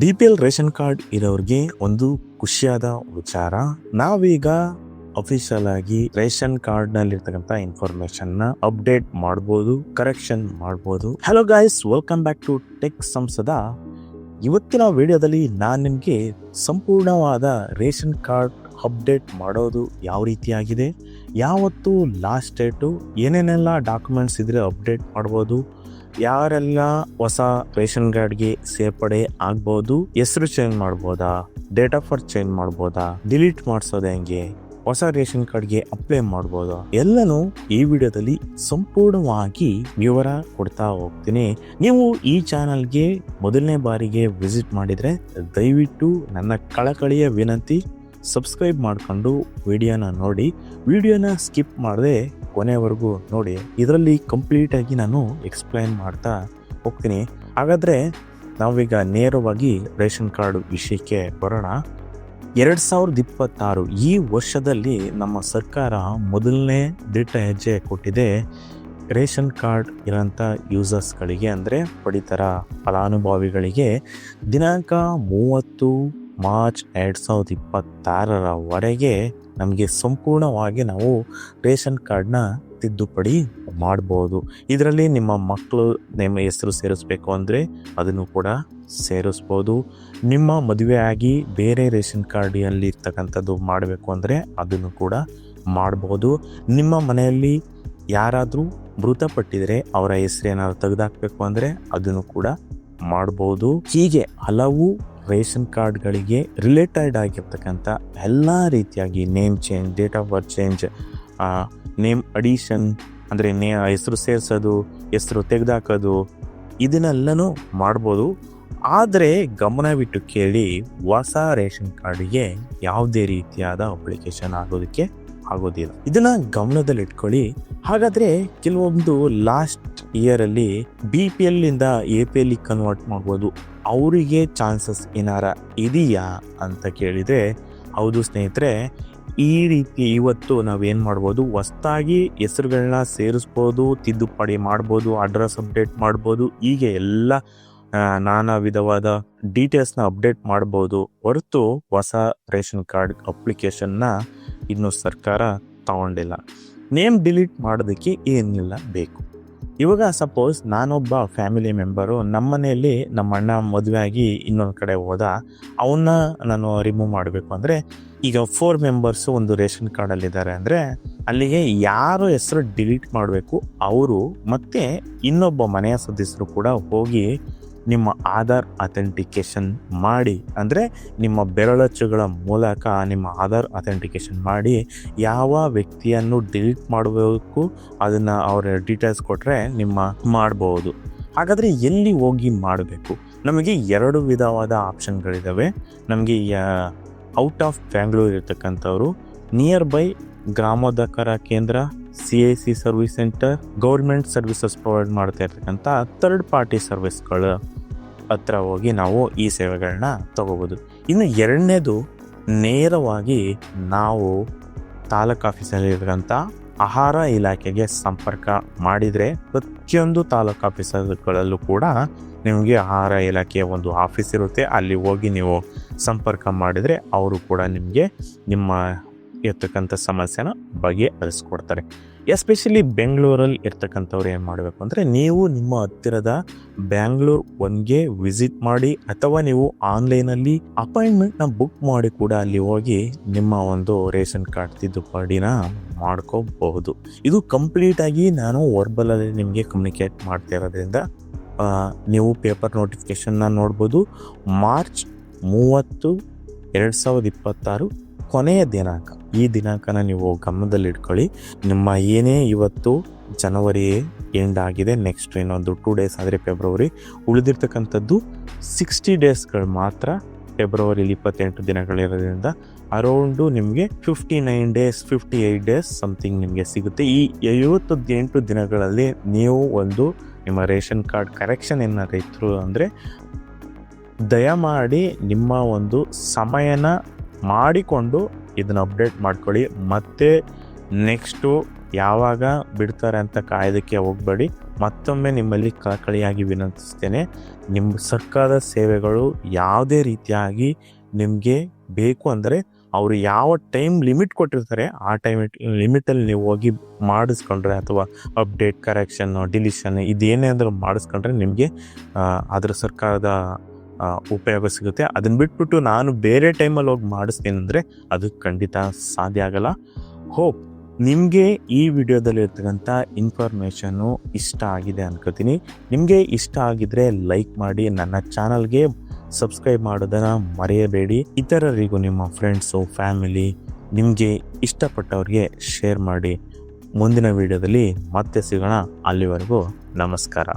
BPL ration card ಇರೋರಿಗೆ ಒಂದು ಖುಷಿಯಾದ ವಿಚಾರ. ನಾವೀಗ ಅಫಿಷಿಯಲ್ ಆಗಿ ರೇಷನ್ ಕಾರ್ಡ್ ನಲ್ಲಿರ್ತಕ್ಕಂಥ ಇನ್ಫಾರ್ಮೇಶನ್ ನ ಅಪ್ಡೇಟ್ ಮಾಡಬಹುದು, ಕರೆಕ್ಷನ್ ಮಾಡಬಹುದು. Hello guys, welcome back to tech Samsada. ಇವತ್ತಿನ ವಿಡಿಯೋದಲ್ಲಿ ನಾನು ನಿಮಗೆ ಸಂಪೂರ್ಣವಾದ ರೇಷನ್ ಕಾರ್ಡ್ ಅಪ್ಡೇಟ್ ಮಾಡೋದು ಯಾವ ರೀತಿಯಾಗಿದೆ, ಯಾವತ್ತು ಲಾಸ್ಟ್ ಡೇಟು, ಏನೇನೆಲ್ಲ ಡಾಕ್ಯುಮೆಂಟ್ಸ್ ಇದ್ರೆ ಅಪ್ಡೇಟ್ ಮಾಡ್ಬೋದು, ಯಾರೆಲ್ಲ ಹೊಸ ರೇಷನ್ ಕಾರ್ಡ್ಗೆ ಸೇರ್ಪಡೆ ಆಗ್ಬೋದು, ಹೆಸರು ಚೇಂಜ್ ಮಾಡ್ಬೋದಾ, ಡೇಟ್ ಆಫ್ ಬರ್ತ್ ಚೇಂಜ್ ಮಾಡ್ಬೋದಾ, ಡಿಲೀಟ್ ಮಾಡಿಸೋದು ಹೆಂಗೆ, ಹೊಸ ರೇಷನ್ ಕಾರ್ಡ್ಗೆ ಅಪ್ಲೈ ಮಾಡ್ಬೋದಾ, ಎಲ್ಲನೂ ಈ ವಿಡಿಯೋದಲ್ಲಿ ಸಂಪೂರ್ಣವಾಗಿ ವಿವರ ಕೊಡ್ತಾ ಹೋಗ್ತೀನಿ. ನೀವು ಈ ಚಾನಲ್ಗೆ ಮೊದಲನೇ ಬಾರಿಗೆ ವಿಸಿಟ್ ಮಾಡಿದ್ರೆ ದಯವಿಟ್ಟು ನನ್ನ ಕಳಕಳಿಯ ವಿನಂತಿ, ಸಬ್ಸ್ಕ್ರೈಬ್ ಮಾಡ್ಕೊಂಡು ವಿಡಿಯೋನ ನೋಡಿ, ವಿಡಿಯೋನ ಸ್ಕಿಪ್ ಮಾಡದೆ ಕೊನೆವರೆಗೂ ನೋಡಿ. ಇದರಲ್ಲಿ ಕಂಪ್ಲೀಟ್ ಆಗಿ ನಾನು ಎಕ್ಸ್ಪ್ಲೈನ್ ಮಾಡ್ತಾ ಹೋಗ್ತೀನಿ. ಹಾಗಾದರೆ ನಾವೀಗ ನೇರವಾಗಿ ರೇಷನ್ ಕಾರ್ಡ್ ವಿಷಯಕ್ಕೆ ಬರೋಣ. 2026 ಈ ವರ್ಷದಲ್ಲಿ ನಮ್ಮ ಸರ್ಕಾರ ಮೊದಲನೇ ದಿಟ್ಟ ಹೆಜ್ಜೆ ಕೊಟ್ಟಿದೆ. ರೇಷನ್ ಕಾರ್ಡ್ ಇರೋಂಥ ಯೂಸರ್ಸ್ಗಳಿಗೆ ಅಂದರೆ ಪಡಿತರ ಫಲಾನುಭವಿಗಳಿಗೆ ದಿನಾಂಕ 30 ಮಾರ್ಚ್ 2026 ನಮಗೆ ಸಂಪೂರ್ಣವಾಗಿ ನಾವು ರೇಷನ್ ಕಾರ್ಡ್ನ ತಿದ್ದುಪಡಿ ಮಾಡ್ಬೋದು. ಇದರಲ್ಲಿ ನಿಮ್ಮ ಮಕ್ಕಳು ನಿಮ್ಮ ಹೆಸರು ಸೇರಿಸ್ಬೇಕು ಅಂದರೆ ಅದನ್ನು ಕೂಡ ಸೇರಿಸ್ಬೋದು. ನಿಮ್ಮ ಮದುವೆ ಆಗಿ ಬೇರೆ ರೇಷನ್ ಕಾರ್ಡಿನಲ್ಲಿ ಇರ್ತಕ್ಕಂಥದ್ದು ಮಾಡಬೇಕು ಅಂದರೆ ಅದನ್ನು ಕೂಡ ಮಾಡ್ಬೋದು. ನಿಮ್ಮ ಮನೆಯಲ್ಲಿ ಯಾರಾದರೂ ಮೃತಪಟ್ಟಿದರೆ ಅವರ ಹೆಸರೇನಾದ್ರು ತೆಗೆದುಹಾಕಬೇಕು ಅಂದರೆ ಅದನ್ನು ಕೂಡ ಮಾಡ್ಬೋದು. ಹೀಗೆ ಹಲವು ರೇಷನ್ ಕಾರ್ಡ್ಗಳಿಗೆ ರಿಲೇಟೆಡ್ ಆಗಿರ್ತಕ್ಕಂಥ ಎಲ್ಲ ರೀತಿಯಾಗಿ name change, date of birth change, name addition ಅಂದರೆ ಹೆಸರು ಸೇರಿಸೋದು, ಹೆಸರು ತೆಗೆದುಹಾಕೋದು, ಇದನ್ನೆಲ್ಲನೂ ಮಾಡ್ಬೋದು. ಆದರೆ ಗಮನವಿಟ್ಟು ಕೇಳಿ, ಹೊಸ ರೇಷನ್ ಕಾರ್ಡಿಗೆ ಯಾವುದೇ ರೀತಿಯಾದ ಅಪ್ಲಿಕೇಶನ್ ಆಗೋದಕ್ಕೆ ಆಗೋದಿಲ್ಲ. ಇದನ್ನ ಗಮನದಲ್ಲಿ ಇಟ್ಕೊಳ್ಳಿ. ಹಾಗಾದ್ರೆ ಕೆಲವೊಂದು ಲಾಸ್ಟ್ ಇಯರಲ್ಲಿ BPL ಇಂದ APL ಕನ್ವರ್ಟ್ ಮಾಡ್ಬೋದು, ಅವರಿಗೆ ಚಾನ್ಸಸ್ ಏನಾರ ಇದೆಯಾ ಅಂತ ಕೇಳಿದರೆ ಹೌದು ಸ್ನೇಹಿತರೆ. ಈ ರೀತಿ ಇವತ್ತು ನಾವೇನು ಮಾಡ್ಬೋದು, ಹೊಸದಾಗಿ ಹೆಸರುಗಳನ್ನ ಸೇರಿಸ್ಬೋದು, ತಿದ್ದುಪಡಿ ಮಾಡ್ಬೋದು, ಅಡ್ರೆಸ್ ಅಪ್ಡೇಟ್ ಮಾಡ್ಬೋದು, ಹೀಗೆ ಎಲ್ಲ ನಾನಾ ವಿಧವಾದ ಡೀಟೇಲ್ಸ್ನ ಅಪ್ಡೇಟ್ ಮಾಡ್ಬೋದು. ಹೊರತು ಹೊಸ ರೇಷನ್ ಕಾರ್ಡ್ ಅಪ್ಲಿಕೇಶನ್ನ ಇನ್ನೂ ಸರ್ಕಾರ ತಗೊಂಡಿಲ್ಲ. ನೇಮ್ ಡಿಲೀಟ್ ಮಾಡೋದಕ್ಕೆ ಏನಿಲ್ಲ ಬೇಕು. ಇವಾಗ ಸಪೋಸ್ ನಾನೊಬ್ಬ ಫ್ಯಾಮಿಲಿ ಮೆಂಬರು, ನಮ್ಮ ಮನೆಯಲ್ಲಿ ನಮ್ಮ ಅಣ್ಣ ಮದುವೆ ಆಗಿ ಇನ್ನೊಂದು ಕಡೆ ಹೋದ, ಅವನ್ನ ನಾನು ರಿಮೂವ್ ಮಾಡಬೇಕು ಅಂದರೆ, ಈಗ 4 ಮೆಂಬರ್ಸು ಒಂದು ರೇಷನ್ ಕಾರ್ಡಲ್ಲಿದ್ದಾರೆ ಅಂದರೆ ಅಲ್ಲಿಗೆ ಯಾರು ಹೆಸರು ಡಿಲೀಟ್ ಮಾಡಬೇಕು ಅವರು ಮತ್ತು ಇನ್ನೊಬ್ಬ ಮನೆಯ ಸದಸ್ಯರು ಕೂಡ ಹೋಗಿ ನಿಮ್ಮ ಆಧಾರ್ ಅಥೆಂಟಿಕೇಶನ್ ಮಾಡಿ, ಅಂದರೆ ನಿಮ್ಮ ಬೆರಳಚ್ಚುಗಳ ಮೂಲಕ ನಿಮ್ಮ ಆಧಾರ್ ಅಥೆಂಟಿಕೇಶನ್ ಮಾಡಿ ಯಾವ ವ್ಯಕ್ತಿಯನ್ನು ಡಿಲೀಟ್ ಮಾಡಬೇಕು ಅದನ್ನು ಅವರ ಡೀಟೇಲ್ಸ್ ಕೊಟ್ಟರೆ ನಿಮ್ಮ ಮಾಡ್ಬೋದು. ಹಾಗಾದರೆ ಎಲ್ಲಿ ಹೋಗಿ ಮಾಡಬೇಕು? ನಮಗೆ 2 ವಿಧವಾದ ಆಪ್ಷನ್ಗಳಿದ್ದಾವೆ. ನಮಗೆ ಔಟ್ ಆಫ್ ಬ್ಯಾಂಗ್ಳೂರ್ ಇರ್ತಕ್ಕಂಥವ್ರು ನಿಯರ್ ಬೈ ಗ್ರಾಮೋದ್ಧಾರ ಕೇಂದ್ರ, CIC service centre, government services provide ಮಾಡ್ತಾ ಇರ್ತಕ್ಕಂಥ ಥರ್ಡ್ ಪಾರ್ಟಿ ಸರ್ವಿಸ್ಗಳು ಹತ್ರ ಹೋಗಿ ನಾವು ಈ ಸೇವೆಗಳನ್ನ ತಗೋಬೋದು. ಇನ್ನು ಎರಡನೇದು, ನೇರವಾಗಿ ನಾವು ತಾಲೂಕು ಆಫೀಸಲ್ಲಿರ್ತಕ್ಕಂಥ ಆಹಾರ ಇಲಾಖೆಗೆ ಸಂಪರ್ಕ ಮಾಡಿದರೆ ಪ್ರತಿಯೊಂದು ತಾಲೂಕು ಆಫೀಸರ್ಗಳಲ್ಲೂ ಕೂಡ ನಿಮಗೆ ಆಹಾರ ಇಲಾಖೆಯ ಒಂದು ಆಫೀಸ್ ಇರುತ್ತೆ. ಅಲ್ಲಿ ಹೋಗಿ ನೀವು ಸಂಪರ್ಕ ಮಾಡಿದರೆ ಅವರು ಕೂಡ ನಿಮಗೆ ನಿಮ್ಮ ಇರ್ತಕ್ಕಂಥ ಸಮಸ್ಯೆನ ಬಗೆಹರಿಸ್ಕೊಡ್ತಾರೆ. ಎಸ್ಪೆಷಲಿ ಬೆಂಗಳೂರಲ್ಲಿ ಇರ್ತಕ್ಕಂಥವ್ರು ಏನು ಮಾಡಬೇಕು ಅಂದರೆ, ನೀವು ನಿಮ್ಮ ಹತ್ತಿರದ ಬ್ಯಾಂಗ್ಳೂರ್ 1ಗೆ ವಿಸಿಟ್ ಮಾಡಿ, ಅಥವಾ ನೀವು ಆನ್ಲೈನಲ್ಲಿ ಅಪಾಯಿಂಟ್ಮೆಂಟ್ನ ಬುಕ್ ಮಾಡಿ ಕೂಡ ಅಲ್ಲಿ ಹೋಗಿ ನಿಮ್ಮ ಒಂದು ರೇಷನ್ ಕಾರ್ಡ್ ತಿದ್ದುಪಡಿನ ಮಾಡ್ಕೋಬಹುದು. ಇದು ಕಂಪ್ಲೀಟಾಗಿ ನಾನು ವರ್ಬಲಲ್ಲಿ ನಿಮಗೆ ಕಮ್ಯುನಿಕೇಟ್ ಮಾಡ್ತಾ ಇರೋದ್ರಿಂದ ನೀವು ಪೇಪರ್ ನೋಟಿಫಿಕೇಷನ್ನ ನೋಡ್ಬೋದು. ಮಾರ್ಚ್ 30, 2026 ಕೊನೆಯ ದಿನಾಂಕ. ಈ ದಿನಾಂಕನ ನೀವು ಗಮನದಲ್ಲಿ ಇಟ್ಕೊಳ್ಳಿ. ನಿಮ್ಮ ಏನೇ ಇವತ್ತು ಜನವರಿ ಎಂಡ್ ಆಗಿದೆ, ನೆಕ್ಸ್ಟ್ ಇನ್ನೊಂದು 2 ಡೇಸ್ ಆದರೆ ಫೆಬ್ರವರಿ, ಉಳಿದಿರ್ತಕ್ಕಂಥದ್ದು 60 ಡೇಸ್ಗಳು ಮಾತ್ರ. ಫೆಬ್ರವರಿಲಿ 28 ದಿನಗಳಿರೋದ್ರಿಂದ ಅರೌಂಡು ನಿಮಗೆ 59 ಡೇಸ್ 58 ಡೇಸ್ ಸಮಥಿಂಗ್ ನಿಮಗೆ ಸಿಗುತ್ತೆ. ಈ 78 ದಿನಗಳಲ್ಲಿ ನೀವು ಒಂದು ನಿಮ್ಮ ರೇಷನ್ ಕಾರ್ಡ್ ಕರೆಕ್ಷನ್ ಏನಾದ್ರು ಇತ್ತು ಅಂದರೆ ದಯಮಾಡಿ ನಿಮ್ಮ ಒಂದು ಸಮಯನ ಮಾಡಿಕೊಂಡು ಇದನ್ನು ಅಪ್ಡೇಟ್ ಮಾಡ್ಕೊಳ್ಳಿ. ಮತ್ತು ನೆಕ್ಸ್ಟು ಯಾವಾಗ ಬಿಡ್ತಾರೆ ಅಂತ ಕಾಯೋದಕ್ಕೆ ಹೋಗಬೇಡಿ. ಮತ್ತೊಮ್ಮೆ ನಿಮ್ಮಲ್ಲಿ ಕಳಕಳಿಯಾಗಿ ವಿನಂತಿಸ್ತೇನೆ, ನಿಮ್ಮ ಸರ್ಕಾರದ ಸೇವೆಗಳು ಯಾವುದೇ ರೀತಿಯಾಗಿ ನಿಮಗೆ ಬೇಕು ಅಂದರೆ ಅವರು ಯಾವ ಟೈಮ್ ಲಿಮಿಟ್ ಕೊಟ್ಟಿರ್ತಾರೆ ಆ ಟೈಮ್ ಲಿಮಿಟಲ್ಲಿ ನೀವು ಹೋಗಿ ಮಾಡಿಸ್ಕೊಂಡ್ರೆ ಅಥವಾ ಅಪ್ಡೇಟ್, ಕರೆಕ್ಷನ್ನು, ಡಿಲೀಷನ್ ಇದೇನೇ ಅಂದರೂ ಮಾಡಿಸ್ಕೊಂಡ್ರೆ ನಿಮಗೆ ಅದರ ಸರ್ಕಾರದ ಉಪಯೋಗ ಸಿಗುತ್ತೆ. ಅದನ್ನು ಬಿಟ್ಬಿಟ್ಟು ನಾನು ಬೇರೆ ಟೈಮಲ್ಲಿ ಹೋಗಿ ಮಾಡಿಸ್ತೀನಿ ಅಂದರೆ ಅದು ಖಂಡಿತ ಸಾಧ್ಯ ಆಗಲ್ಲ. ಹೋಪ್ ನಿಮಗೆ ಈ ವಿಡಿಯೋದಲ್ಲಿ ಇರ್ತಕ್ಕಂಥ ಇನ್ಫಾರ್ಮೇಷನ್ನು ಇಷ್ಟ ಆಗಿದೆ ಅನ್ಕೋತೀನಿ. ನಿಮಗೆ ಇಷ್ಟ ಆಗಿದ್ರೆ ಲೈಕ್ ಮಾಡಿ, ನನ್ನ ಚಾನಲ್ಗೆ ಸಬ್ಸ್ಕ್ರೈಬ್ ಮಾಡೋದನ್ನು ಮರೆಯಬೇಡಿ. ಇತರರಿಗೂ ನಿಮ್ಮ ಫ್ರೆಂಡ್ಸು, ಫ್ಯಾಮಿಲಿ, ನಿಮಗೆ ಇಷ್ಟಪಟ್ಟವ್ರಿಗೆ ಶೇರ್ ಮಾಡಿ. ಮುಂದಿನ ವಿಡಿಯೋದಲ್ಲಿ ಮತ್ತೆ ಸಿಗೋಣ. ಅಲ್ಲಿವರೆಗೂ ನಮಸ್ಕಾರ.